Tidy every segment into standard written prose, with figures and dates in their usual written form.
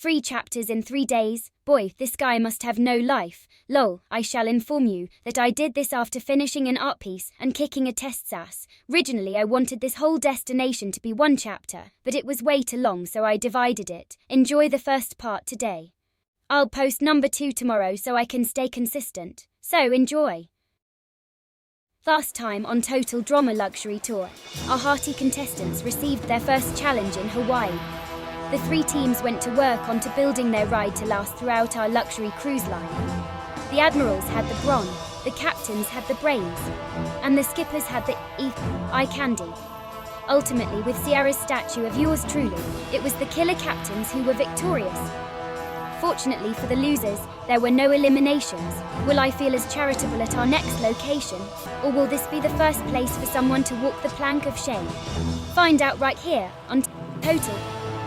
3 chapters in 3 days? Boy, this guy must have no life. Lol, I shall inform you that I did this after finishing an art piece and kicking a test's ass. Originally I wanted this whole destination to be 1 chapter, but it was way too long so I divided it. Enjoy the first part today. I'll post number 2 tomorrow so I can stay consistent. So enjoy. Last time on Total Drama Luxury Tour, our hearty contestants received their first challenge in Hawaii. The 3 teams went to work onto building their ride to last throughout our luxury cruise line. The admirals had the brawn, the captains had the brains, and the skippers had the eye candy. Ultimately, with Sierra's statue of yours truly, it was the killer captains who were victorious. Fortunately for the losers, there were no eliminations. Will I feel as charitable at our next location? Or will this be the first place for someone to walk the plank of shame? Find out right here on Total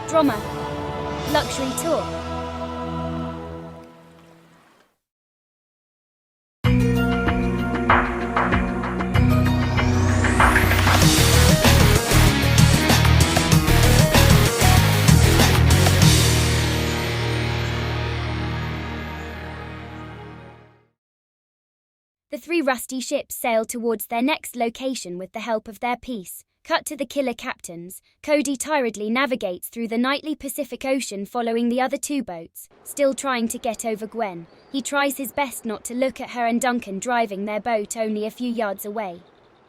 Drama Luxury Tour. The 3 rusty ships sailed towards their next location with the help of their piece. Cut to the killer captains. Cody tiredly navigates through the nightly Pacific Ocean following the other 2 boats, still trying to get over Gwen. He tries his best not to look at her and Duncan driving their boat only a few yards away.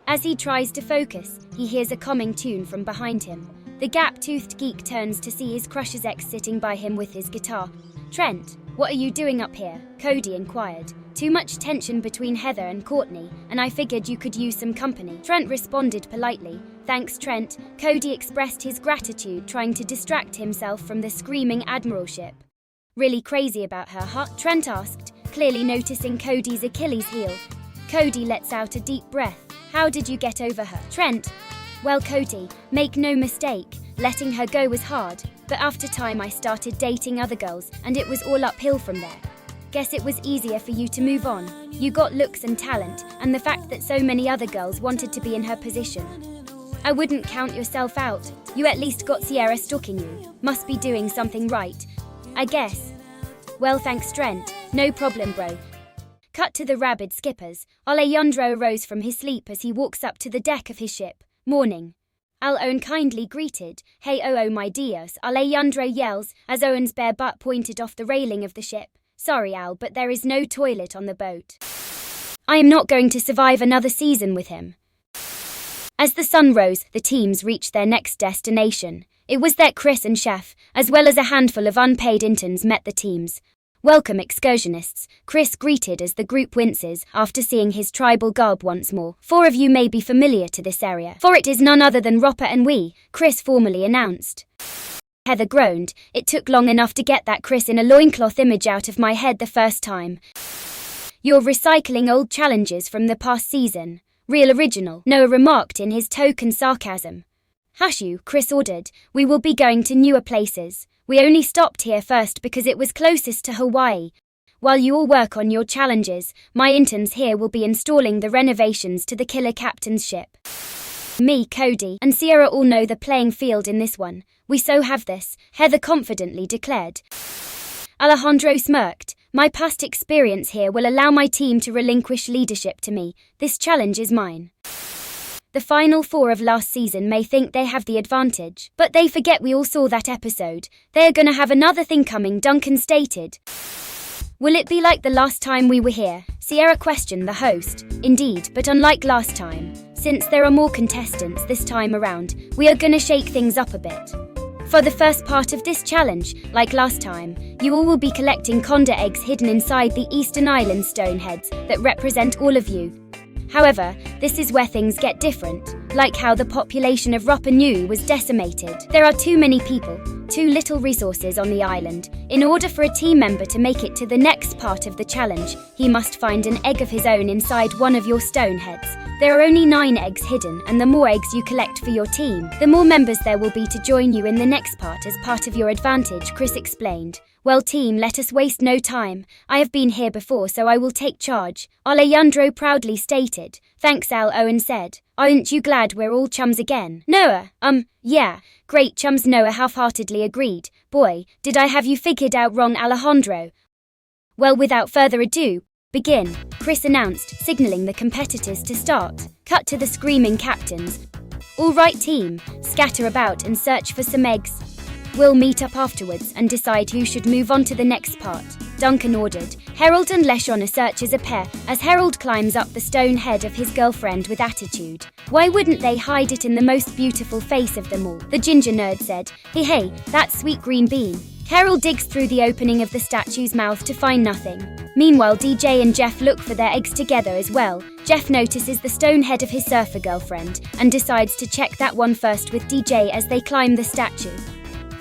As he tries to focus, he hears a calming tune from behind him. The Gap-toothed Geek turns to see his crush's ex sitting by him with his guitar. "Trent, what are you doing up here?" Cody inquired. "Too much tension between Heather and Courtney, and I figured you could use some company." Trent responded politely. "Thanks, Trent." Cody expressed his gratitude, trying to distract himself from the screaming admiral ship. "Really crazy about her, huh?" Trent asked, clearly noticing Cody's Achilles heel. Cody lets out a deep breath. "How did you get over her?" Trent: "Well, Cody, make no mistake, letting her go was hard, but after time I started dating other girls, and it was all uphill from there. Guess it was easier for you to move on. You got looks and talent, and the fact that so many other girls wanted to be in her position. I wouldn't count yourself out. You at least got Sierra stalking you. Must be doing something right, I guess." "Well, thanks, Trent. No problem, bro." Cut to the rabid skippers. Alejandro arose from his sleep as he walks up to the deck of his ship. "Morning." Owen kindly greeted. "Hey, oh my dios," Alejandro yells as Owen's bare butt pointed off the railing of the ship. "Sorry, Al, but there is no toilet on the boat. I am not going to survive another season with him." As the sun rose, the teams reached their next destination. It was there Chris and Chef, as well as a handful of unpaid interns, met the teams. "Welcome, excursionists," Chris greeted as the group winces after seeing his tribal garb once more. 4 of you may be familiar to this area, for it is none other than Roper and we, Chris formally announced. Heather groaned. "It took long enough to get that Chris in a loincloth image out of my head the first time." "You're recycling old challenges from the past season. Real original," Noah remarked in his token sarcasm. "Hush you," Chris ordered. "We will be going to newer places. We only stopped here first because it was closest to Hawaii. While you all work on your challenges, my interns here will be installing the renovations to the killer captain's ship. Me, Cody, and Sierra all know the playing field in this one. We so have this," Heather confidently declared. Alejandro smirked. "My past experience here will allow my team to relinquish leadership to me. This challenge is mine." The final 4 of last season may think they have the advantage, but they forget we all saw that episode. "They're gonna have another thing coming," Duncan stated. "Will it be like the last time we were here?" Sierra questioned the host. "Indeed, but unlike last time, since there are more contestants this time around, we are gonna shake things up a bit. For the first part of this challenge, like last time, you all will be collecting condor eggs hidden inside the Eastern Island stone heads that represent all of you. However, this is where things get different, like how the population of Rapa Nui was decimated. There are too many people, too little resources on the island. In order for a team member to make it to the next part of the challenge, he must find an egg of his own inside one of your stone heads. There are only 9 eggs hidden, and the more eggs you collect for your team, the more members there will be to join you in the next part as part of your advantage, Chris explained. Well team, let us waste no time. I have been here before, so I will take charge, Alejandro proudly stated. Thanks Al, Owen said. Aren't you glad we're all chums again? Noah, yeah, great chums, Noah half-heartedly agreed. Boy, did I have you figured out wrong, Alejandro. Well, without further ado, begin, Chris announced, signaling the competitors to start. Cut to the screaming captains. All right team, scatter about and search for some eggs. We'll meet up afterwards and decide who should move on to the next part, Duncan ordered. Harold and Leshona search as a pair as Harold climbs up the stone head of his girlfriend with attitude. Why wouldn't they hide it in the most beautiful face of them all? The ginger nerd said. Hey, that sweet green bean. Harold digs through the opening of the statue's mouth to find nothing. Meanwhile, DJ and Jeff look for their eggs together as well. Jeff notices the stone head of his surfer girlfriend and decides to check that one first with DJ as they climb the statue.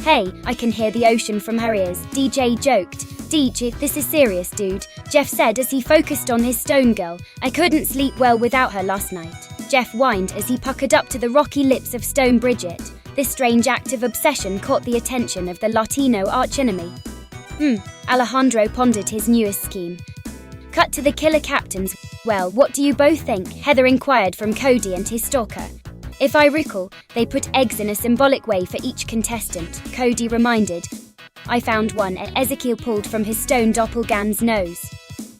Hey, I can hear the ocean from her ears, DJ joked. DJ, this is serious, dude, Jeff said as he focused on his stone girl. I couldn't sleep well without her last night. Jeff whined as he puckered up to the rocky lips of Stone Bridget. This strange act of obsession caught the attention of the Latino archenemy. Alejandro pondered his newest scheme. Cut to the killer captains. Well, what do you both think? Heather inquired from Cody and his stalker. If I recall, they put eggs in a symbolic way for each contestant, Cody reminded. I found one, and Ezekiel pulled from his stone doppelganger's nose.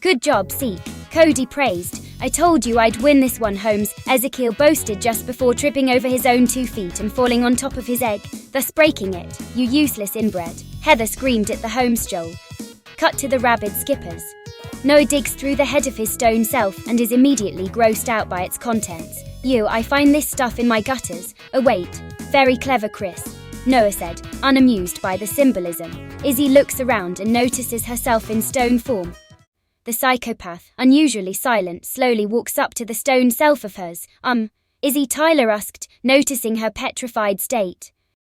Good job, Zeke, Cody praised. I told you I'd win this one, Holmes, Ezekiel boasted just before tripping over his own 2 feet and falling on top of his egg, thus breaking it. You useless inbred, Heather screamed at the Holmes Joel. Cut to the rabid skippers. Noah digs through the head of his stone self and is immediately grossed out by its contents. I find this stuff in my gutters. Oh wait, very clever, Chris, Noah said, unamused by the symbolism. Izzy looks around and notices herself in stone form. The psychopath, unusually silent, slowly walks up to the stone self of hers. Izzy, Tyler asked, noticing her petrified state.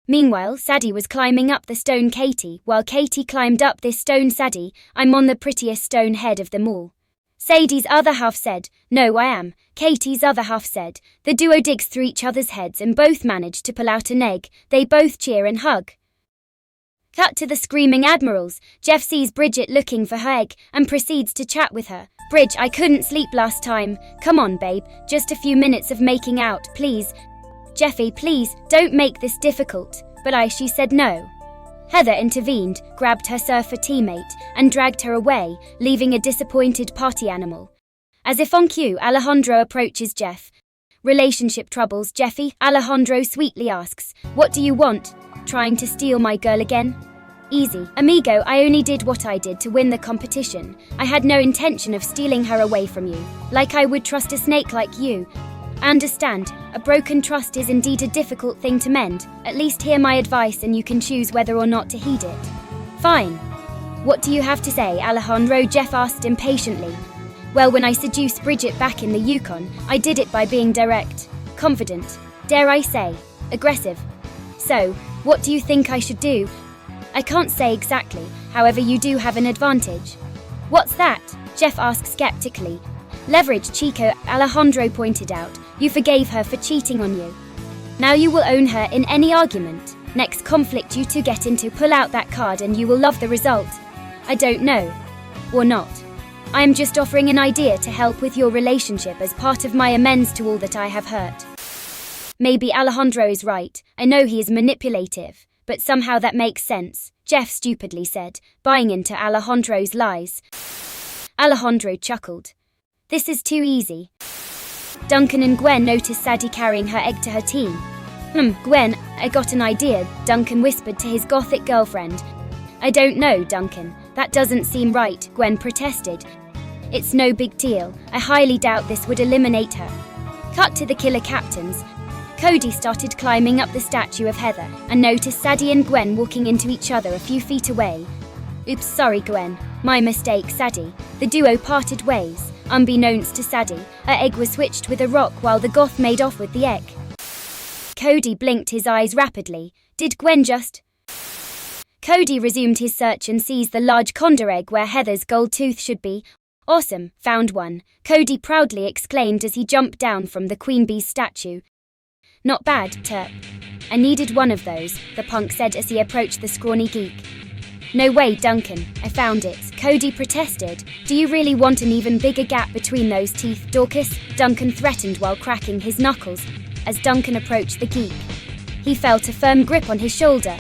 Meanwhile, Sadie was climbing up the stone Katie, while Katie climbed up this stone Sadie. I'm on the prettiest stone head of them all. Sadie's other half said. No, I am, Katie's other half said. The duo digs through each other's heads and both manage to pull out an egg. They both cheer and hug. Cut to the screaming admirals. Jeff sees Bridget looking for her egg and proceeds to chat with her. Bridge, I couldn't sleep last time. Come on, babe, just a few minutes of making out, please. Jeffy, please, don't make this difficult. But she said no. Heather intervened, grabbed her surfer teammate, and dragged her away, leaving a disappointed party animal. As if on cue, Alejandro approaches Jeff. Relationship troubles, Jeffy? Alejandro sweetly asks. What do you want? Trying to steal my girl again? Easy, amigo, I only did what I did to win the competition. I had no intention of stealing her away from you. Like I would trust a snake like you. Understand, a broken trust is indeed a difficult thing to mend. At least hear my advice and you can choose whether or not to heed it. Fine. What do you have to say, Alejandro? Jeff asked impatiently. Well, when I seduced Bridget back in the Yukon, I did it by being direct, confident, dare I say, aggressive. So, what do you think I should do? I can't say exactly, however you do have an advantage. What's that? Jeff asked skeptically. Leverage, Chico, Alejandro pointed out. You forgave her for cheating on you. Now you will own her in any argument. Next conflict you two get into, pull out that card and you will love the result. I don't know. Or not. I am just offering an idea to help with your relationship as part of my amends to all that I have hurt. Maybe Alejandro is right. I know he is manipulative, but somehow that makes sense, Jeff stupidly said, buying into Alejandro's lies. Alejandro chuckled. This is too easy. Duncan and Gwen noticed Sadie carrying her egg to her team. Gwen, I got an idea, Duncan whispered to his gothic girlfriend. I don't know, Duncan. That doesn't seem right, Gwen protested. It's no big deal. I highly doubt this would eliminate her. Cut to the killer captains. Cody started climbing up the statue of Heather and noticed Sadie and Gwen walking into each other a few feet away. Oops, sorry, Gwen. My mistake, Sadie. The duo parted ways. Unbeknownst to Sadie, her egg was switched with a rock while the goth made off with the egg. Cody blinked his eyes rapidly. Did Gwen just... Cody resumed his search and sees the large condor egg where Heather's gold tooth should be. Awesome, found one, Cody proudly exclaimed as he jumped down from the queen bee's statue. Not bad, Terp. I needed one of those, the punk said as he approached the scrawny geek. No way, Duncan, I found it, Cody protested. Do you really want an even bigger gap between those teeth, Dorcas? Duncan threatened while cracking his knuckles. As Duncan approached the geek, he felt a firm grip on his shoulder.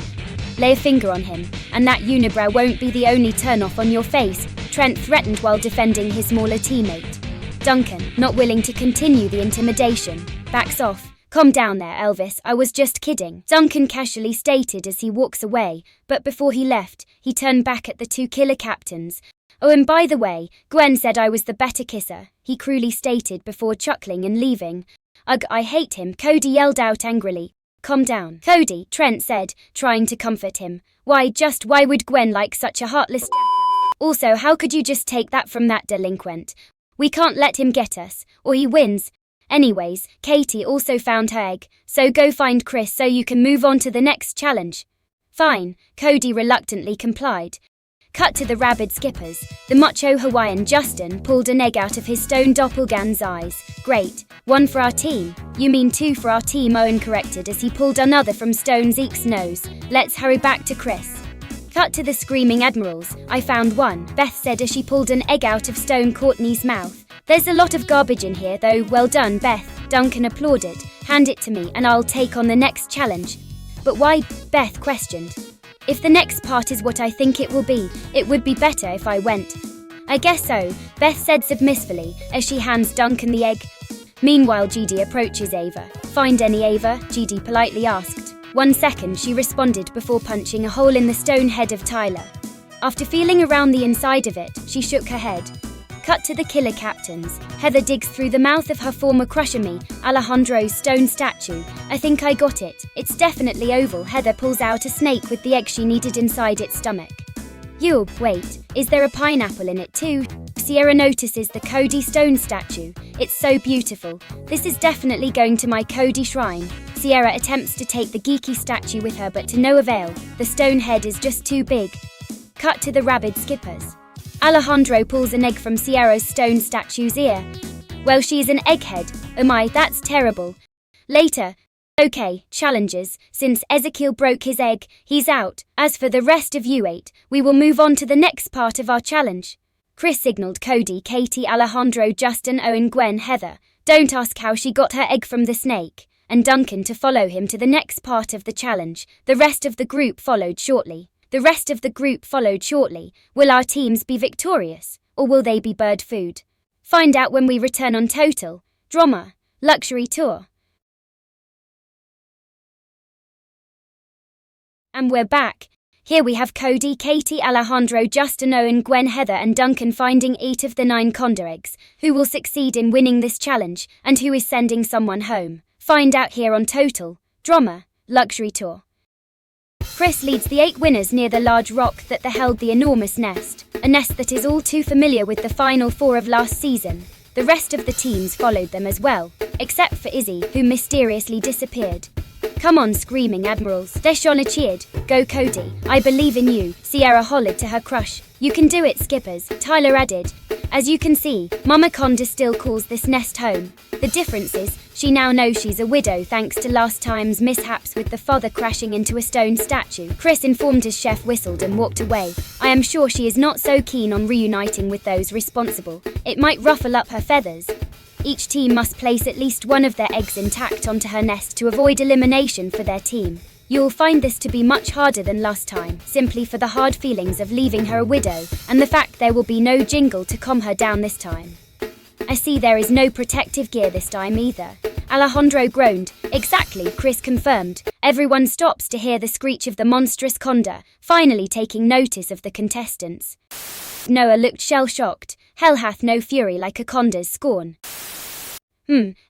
Lay a finger on him, and that unibrow won't be the only turn-off on your face, Trent threatened while defending his smaller teammate. Duncan, not willing to continue the intimidation, backs off. Calm down there, Elvis, I was just kidding, Duncan casually stated as he walks away, but before he left, he turned back at the two killer captains. Oh, and by the way, Gwen said I was the better kisser, he cruelly stated before chuckling and leaving. Ugh, I hate him, Cody yelled out angrily. Calm down, Cody, Trent said, trying to comfort him. Why would Gwen like such a heartless jackass? Also, how could you just take that from that delinquent? We can't let him get us, or he wins. Anyways, Katie also found her egg, so go find Chris so you can move on to the next challenge. Fine, Cody reluctantly complied. Cut to the rabid skippers. The macho Hawaiian Justin pulled an egg out of his stone doppelganger's eyes. Great, one for our team. You mean two for our team, Owen corrected as he pulled another from Stone Zeke's nose. Let's hurry back to Chris. Cut to the screaming admirals. I found one, Beth said as she pulled an egg out of Stone Courtney's mouth. There's a lot of garbage in here though, well done, Beth, Duncan applauded. Hand it to me and I'll take on the next challenge. But why? Beth questioned. If the next part is what I think it will be, it would be better if I went. I guess so, Beth said submissively as she hands Duncan the egg. Meanwhile, GD approaches Ava. Find any, Ava? GD politely asked. 1 second, she responded before punching a hole in the stone head of Tyler. After feeling around the inside of it, she shook her head. Cut to the killer captains. Heather digs through the mouth of her former crusher me, Alejandro's stone statue. I think I got it. It's definitely oval. Heather pulls out a snake with the egg she needed inside its stomach. Wait, is there a pineapple in it too? Sierra notices the Cody stone statue. It's so beautiful. This is definitely going to my Cody shrine. Sierra attempts to take the geeky statue with her but to no avail. The stone head is just too big. Cut to the rabid skippers. Alejandro pulls an egg from Sierra's stone statue's ear. Well, she is an egghead. Oh my, that's terrible. Later. Okay, challenges. Since Ezekiel broke his egg, he's out. As for the rest of you 8, we will move on to the next part of our challenge. Chris signaled Cody, Katie, Alejandro, Justin, Owen, Gwen, Heather. Don't ask how she got her egg from the snake. And Duncan to follow him to the next part of the challenge. The rest of the group followed shortly. Will our teams be victorious, or will they be bird food? Find out when we return on Total Drama Luxury Tour. And we're back. Here we have Cody, Katie, Alejandro, Justin, Owen, Gwen, Heather and Duncan finding 8 of the 9 Condor eggs. Who will succeed in winning this challenge, and who is sending someone home? Find out here on Total Drama Luxury Tour. Chris leads the 8 winners near the large rock that held the enormous nest, a nest that is all too familiar with the Final Four of last season. The rest of the teams followed them as well, except for Izzy, who mysteriously disappeared. Come on, screaming admirals, Deshauna cheered. Go Cody, I believe in you, Sierra hollered to her crush. You can do it, skippers, Tyler added. As you can see, Mama Conda still calls this nest home. The difference is, she now knows she's a widow thanks to last time's mishaps with the father crashing into a stone statue. Chris informed as Chef whistled and walked away. I am sure she is not so keen on reuniting with those responsible. It might ruffle up her feathers. Each team must place at least one of their eggs intact onto her nest to avoid elimination for their team. You'll find this to be much harder than last time, simply for the hard feelings of leaving her a widow, and the fact there will be no jingle to calm her down this time. I see there is no protective gear this time either. Alejandro groaned. Exactly, Chris confirmed. Everyone stops to hear the screech of the monstrous Condor, finally taking notice of the contestants. Noah looked shell-shocked. Hell hath no fury like a Condor's scorn.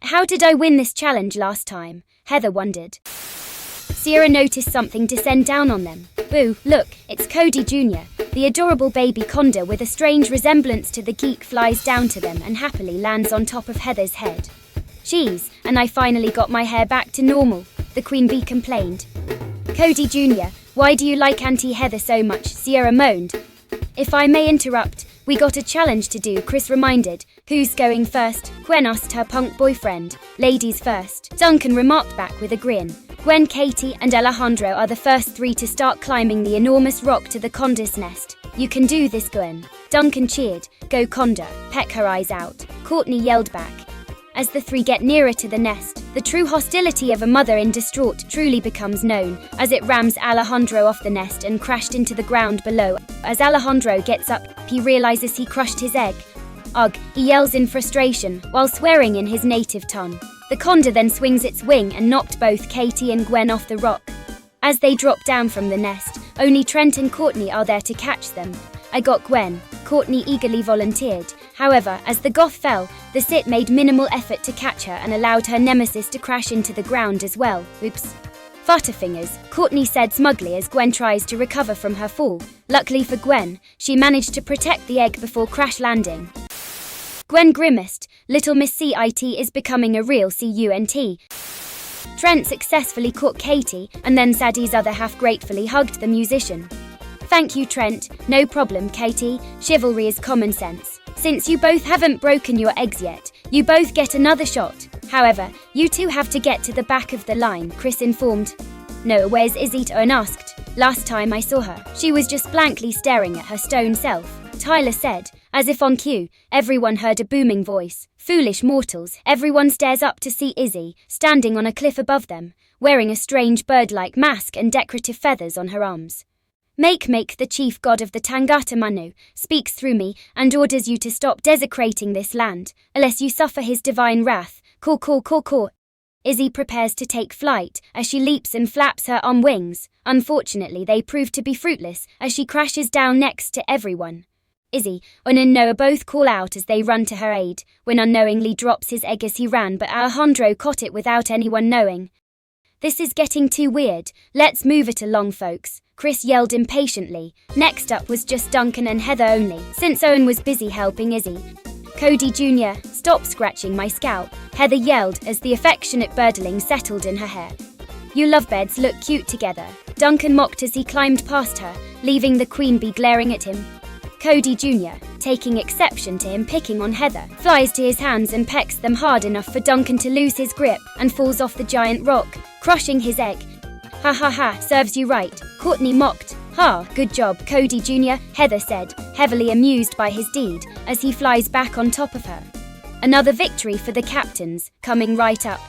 How did I win this challenge last time? Heather wondered. Sierra noticed something descend down on them. Boo, look, it's Cody Jr., the adorable baby Condor with a strange resemblance to the geek flies down to them and happily lands on top of Heather's head. Jeez, and I finally got my hair back to normal, the queen bee complained. Cody Jr., why do you like Auntie Heather so much? Sierra moaned. If I may interrupt, We got a challenge to do, Chris reminded. Who's going first? Gwen asked her punk boyfriend. Ladies first, Duncan remarked back with a grin. Gwen, Katie, and Alejandro are the first 3 to start climbing the enormous rock to the Condor's nest. You can do this, Gwen. Duncan cheered. Go Condor. Peck her eyes out. Courtney yelled back. As the 3 get nearer to the nest, the true hostility of a mother in distraught truly becomes known, as it rams Alejandro off the nest and crashed into the ground below. As Alejandro gets up, he realizes he crushed his egg. Ugh, he yells in frustration, while swearing in his native tongue. The condor then swings its wing and knocked both Katie and Gwen off the rock. As they drop down from the nest, only Trent and Courtney are there to catch them. I got Gwen, Courtney eagerly volunteered. However, as the goth fell, the Sit made minimal effort to catch her and allowed her nemesis to crash into the ground as well. Oops. Butterfingers, Courtney said smugly as Gwen tries to recover from her fall. Luckily for Gwen, she managed to protect the egg before crash landing. Gwen grimaced. Little Miss CIT is becoming a real CUNT. Trent successfully caught Katie, and then Sadie's other half gratefully hugged the musician. Thank you, Trent. No problem, Katie. Chivalry is common sense. Since you both haven't broken your eggs yet, you both get another shot. However, you two have to get to the back of the line, Chris informed. No, where's Ezekiel? Asked. Last time I saw her, she was just blankly staring at her stone self, Tyler said. As if on cue, everyone heard a booming voice. Foolish mortals, everyone stares up to see Izzy, standing on a cliff above them, wearing a strange bird-like mask and decorative feathers on her arms. Make, the chief god of the Tangata Manu, speaks through me and orders you to stop desecrating this land, unless you suffer his divine wrath. Caw. Izzy prepares to take flight as she leaps and flaps her arm wings. Unfortunately, they prove to be fruitless as she crashes down next to everyone. Izzy and Noah both call out as they run to her aid, when unknowingly drops his egg as he ran, but Alejandro caught it without anyone knowing. This is getting too weird. Let's move it along, folks, Chris yelled impatiently. Next up was just Duncan and Heather only, since Owen was busy helping Izzy. Cody Jr., stop scratching my scalp, Heather yelled as the affectionate birdling settled in her hair. You lovebirds look cute together, Duncan mocked as he climbed past her, leaving the queen bee glaring at him. Cody Jr., taking exception to him picking on Heather, flies to his hands and pecks them hard enough for Duncan to lose his grip and falls off the giant rock, crushing his egg. Ha, serves you right, Courtney mocked. Ha, good job, Cody Jr., Heather said, heavily amused by his deed, as he flies back on top of her. Another victory for the captains, coming right up.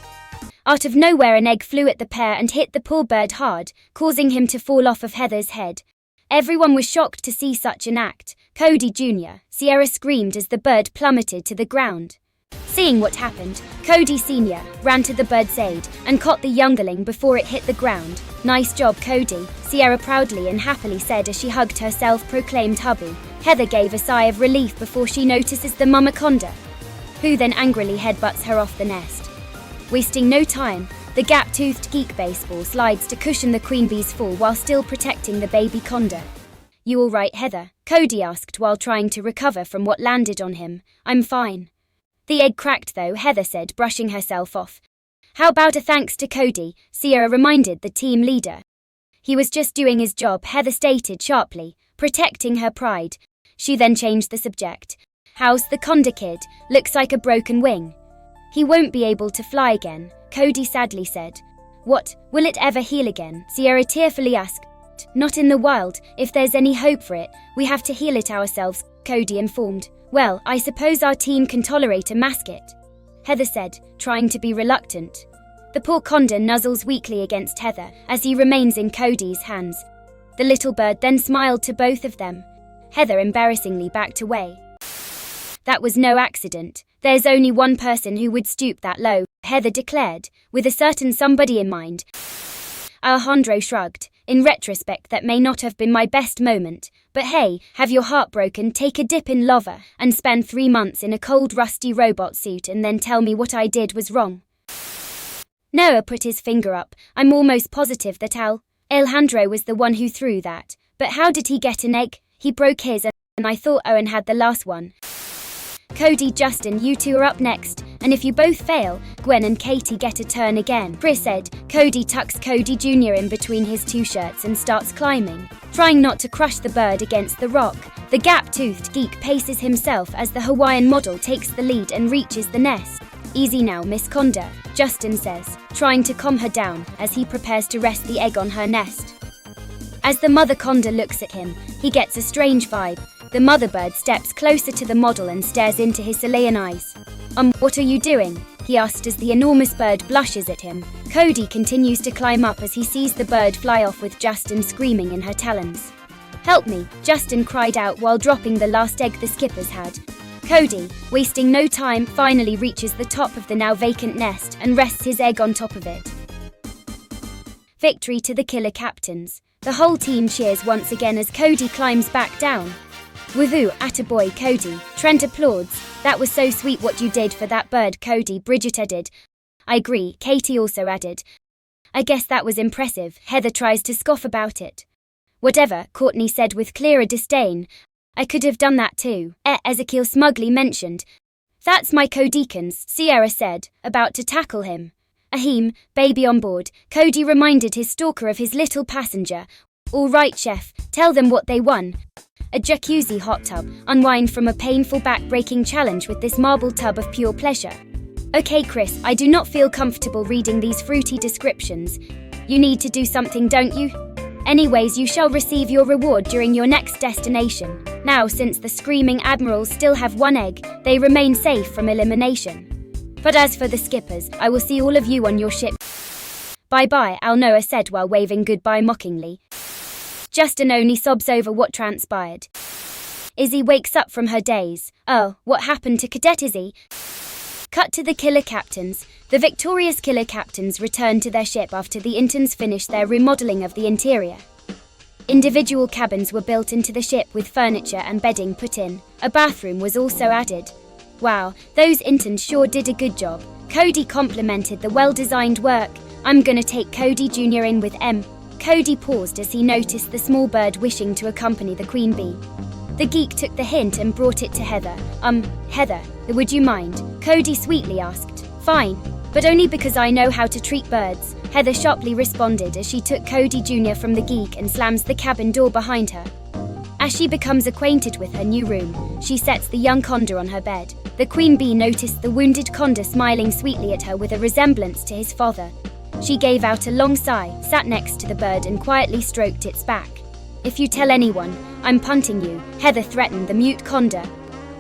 Out of nowhere an egg flew at the pair and hit the poor bird hard, causing him to fall off of Heather's head. Everyone was shocked to see such an act. Cody Jr., Sierra screamed as the bird plummeted to the ground. Seeing what happened, Cody Sr. ran to the bird's aid and caught the youngling before it hit the ground. Nice job, Cody, Sierra proudly and happily said as she hugged her self-proclaimed hubby. Heather gave a sigh of relief before she notices the mama condor, who then angrily headbutts her off the nest. Wasting no time, the Gap-toothed Geek baseball slides to cushion the queen bee's fall while still protecting the baby condor. You all right, Heather? Cody asked while trying to recover from what landed on him. I'm fine. The egg cracked though, Heather said, brushing herself off. How about a thanks to Cody? Sierra reminded the team leader. He was just doing his job, Heather stated sharply, protecting her pride. She then changed the subject. How's the condor kid? Looks like a broken wing. He won't be able to fly again, Cody sadly said. What, will it ever heal again? Sierra tearfully asked. Not in the wild, if there's any hope for it, we have to heal it ourselves, Cody informed. Well, I suppose our team can tolerate a mascot, Heather said, trying to be reluctant. The poor condor nuzzles weakly against Heather as he remains in Cody's hands. The little bird then smiled to both of them. Heather embarrassingly backed away. That was no accident. There's only one person who would stoop that low, Heather declared, with a certain somebody in mind. Alejandro shrugged. In retrospect, that may not have been my best moment, but hey, have your heart broken, take a dip in lava, and spend 3 months in a cold rusty robot suit and then tell me what I did was wrong. Noah put his finger up. I'm almost positive that Alejandro was the one who threw that. But how did he get an egg? He broke his and I thought Owen had the last one. Cody, Justin, you two are up next, and if you both fail, Gwen and Katie get a turn again, Chris said. Cody tucks Cody Jr. in between his two shirts and starts climbing, trying not to crush the bird against the rock. The Gap-toothed Geek paces himself as the Hawaiian model takes the lead and reaches the nest. Easy now, Miss Conda, Justin says, trying to calm her down as he prepares to rest the egg on her nest. As the mother conda looks at him, he gets a strange vibe. The mother bird steps closer to the model and stares into his Chilean eyes. What are you doing? He asked as the enormous bird blushes at him. Cody continues to climb up as he sees the bird fly off with Justin screaming in her talons. Help me, Justin cried out while dropping the last egg the skippers had. Cody, wasting no time, finally reaches the top of the now vacant nest and rests his egg on top of it. Victory to the killer captains. The whole team cheers once again as Cody climbs back down. Woohoo, attaboy Cody, Trent applauds. That was so sweet what you did for that bird, Cody, Bridget added. I agree, Katie also added. I guess that was impressive. Heather tries to scoff about it. Whatever, Courtney said with clearer disdain. I could have done that too, Ezekiel smugly mentioned. That's my Codicans, Sierra said, about to tackle him. Ahem, baby on board, Cody reminded his stalker of his little passenger. All right, chef, tell them what they won. A jacuzzi hot tub, unwind from a painful back-breaking challenge with this marble tub of pure pleasure. Okay, Chris, I do not feel comfortable reading these fruity descriptions. You need to do something, don't you? Anyways, you shall receive your reward during your next destination. Now, since the screaming admirals still have one egg, they remain safe from elimination. But as for the skippers, I will see all of you on your ship. Bye-bye, Alnoa said while waving goodbye mockingly. Justin only sobs over what transpired. Izzy wakes up from her daze. Oh, what happened to Cadet Izzy? Cut to the killer captains. The victorious killer captains return to their ship after the interns finish their remodeling of the interior. Individual cabins were built into the ship with furniture and bedding put in. A bathroom was also added. Wow, those interns sure did a good job. Cody complimented the well-designed work. I'm gonna take Cody Jr. in with M. Cody paused as he noticed the small bird wishing to accompany the queen bee. The geek took the hint and brought it to Heather. Heather, would you mind? Cody sweetly asked. Fine, but only because I know how to treat birds, Heather sharply responded as she took Cody Jr. from the geek and slams the cabin door behind her. As she becomes acquainted with her new room, she sets the young conda on her bed. The queen bee noticed the wounded conda smiling sweetly at her with a resemblance to his father. She gave out a long sigh, sat next to the bird and quietly stroked its back. If you tell anyone, I'm punting you, Heather threatened the mute conda.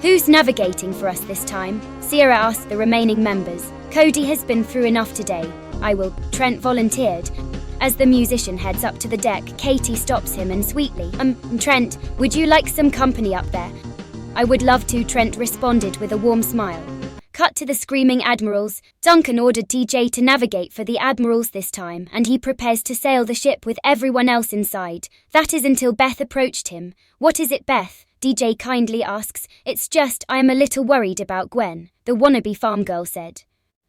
Who's navigating for us this time? Sierra asked the remaining members. Cody has been through enough today. I will, Trent volunteered. As the musician heads up to the deck, Katie stops him and sweetly, Trent, would you like some company up there? I would love to, Trent responded with a warm smile. Cut to the screaming admirals. Duncan ordered DJ to navigate for the admirals this time, and he prepares to sail the ship with everyone else inside. That is until Beth approached him. What is it, Beth? DJ kindly asks. It's just, I am a little worried about Gwen, the wannabe farm girl said.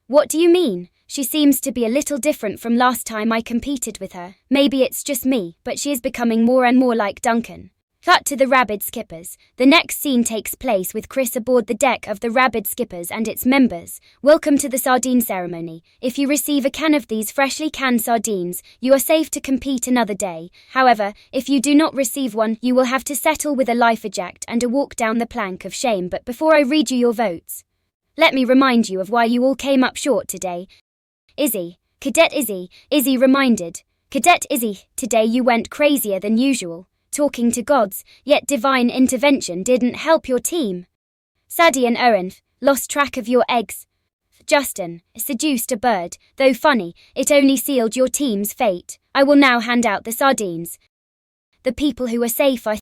What do you mean? She seems to be a little different from last time I competed with her. Maybe it's just me, but she is becoming more and more like Duncan. Cut to the Rabid Skippers. The next scene takes place with Chris aboard the deck of the Rabid Skippers and its members. Welcome to the sardine ceremony. If you receive a can of these freshly canned sardines, you are safe to compete another day. However, if you do not receive one, you will have to settle with a life eject and a walk down the plank of shame. But before I read you your votes, let me remind you of why you all came up short today. Izzy. Cadet Izzy. Izzy reminded. Cadet Izzy, today you went crazier than usual. Talking to gods, yet divine intervention didn't help your team. Sadie and Owen lost track of your eggs. Justin seduced a bird, though funny, it only sealed your team's fate. I will now hand out the sardines. The people who are safe are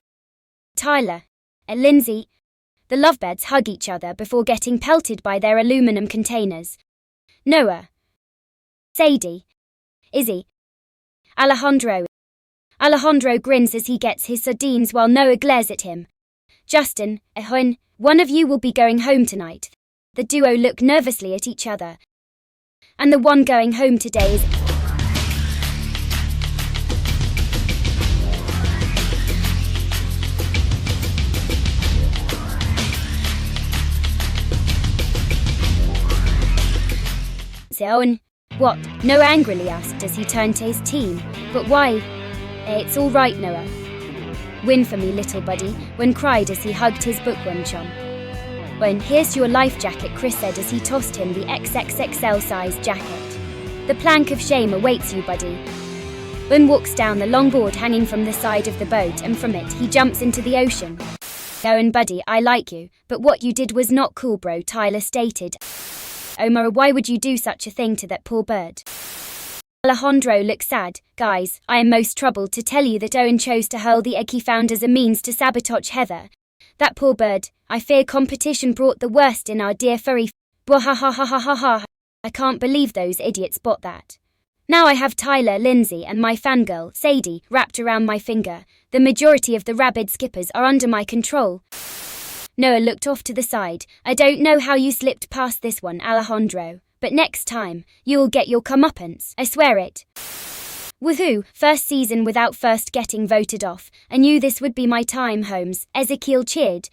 Tyler and Lindsay. The lovebirds hug each other before getting pelted by their aluminum containers. Noah, Sadie, Izzy, Alejandro. Alejandro grins as he gets his sardines while Noah glares at him. Justin, Ehun, one of you will be going home tonight. The duo look nervously at each other. And the one going home today is... Owen. What? Noah angrily asked as he turned to his team. But why? It's all right, Noah. Win for me, little buddy, Gwen cried as he hugged his bookworm chum. Gwen, here's your life jacket, Chris said as he tossed him the XXXL size jacket. The plank of shame awaits you, buddy. Gwen walks down the long board hanging from the side of the boat, and from it he jumps into the ocean. Owen, buddy, I like you, but what you did was not cool, bro, Tyler stated. Omar, why would you do such a thing to that poor bird? Alejandro looked sad. Guys, I am most troubled to tell you that Owen chose to hurl the egg he found as a means to sabotage Heather. That poor bird. I fear competition brought the worst in our dear furry Bwahahahahaha. I can't believe those idiots bought that. Now I have Tyler, Lindsay, and my fangirl, Sadie, wrapped around my finger. The majority of the rabid skippers are under my control. Noah looked off to the side. I don't know how you slipped past this one, Alejandro, but next time, you'll get your comeuppance, I swear it. Woohoo, first season without first getting voted off. I knew this would be my time, Holmes, Ezekiel cheered.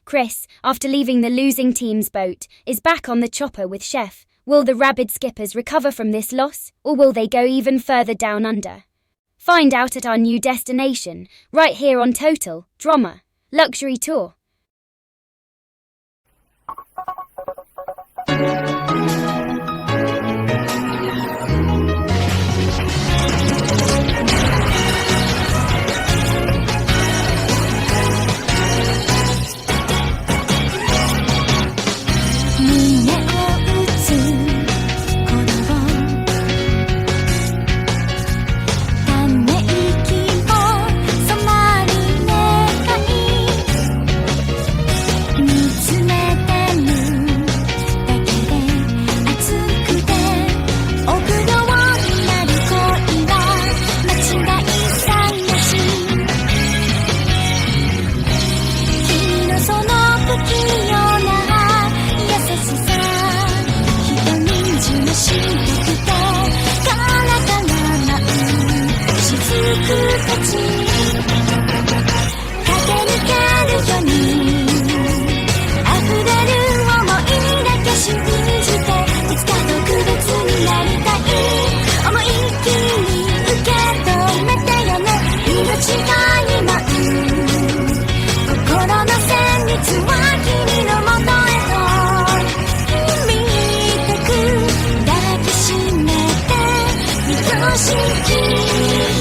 Chris, after leaving the losing team's boat, is back on the chopper with Chef. Will the rabid skippers recover from this loss, or will they go even further down under? Find out at our new destination, right here on Total Drama Luxury Tour. Sanity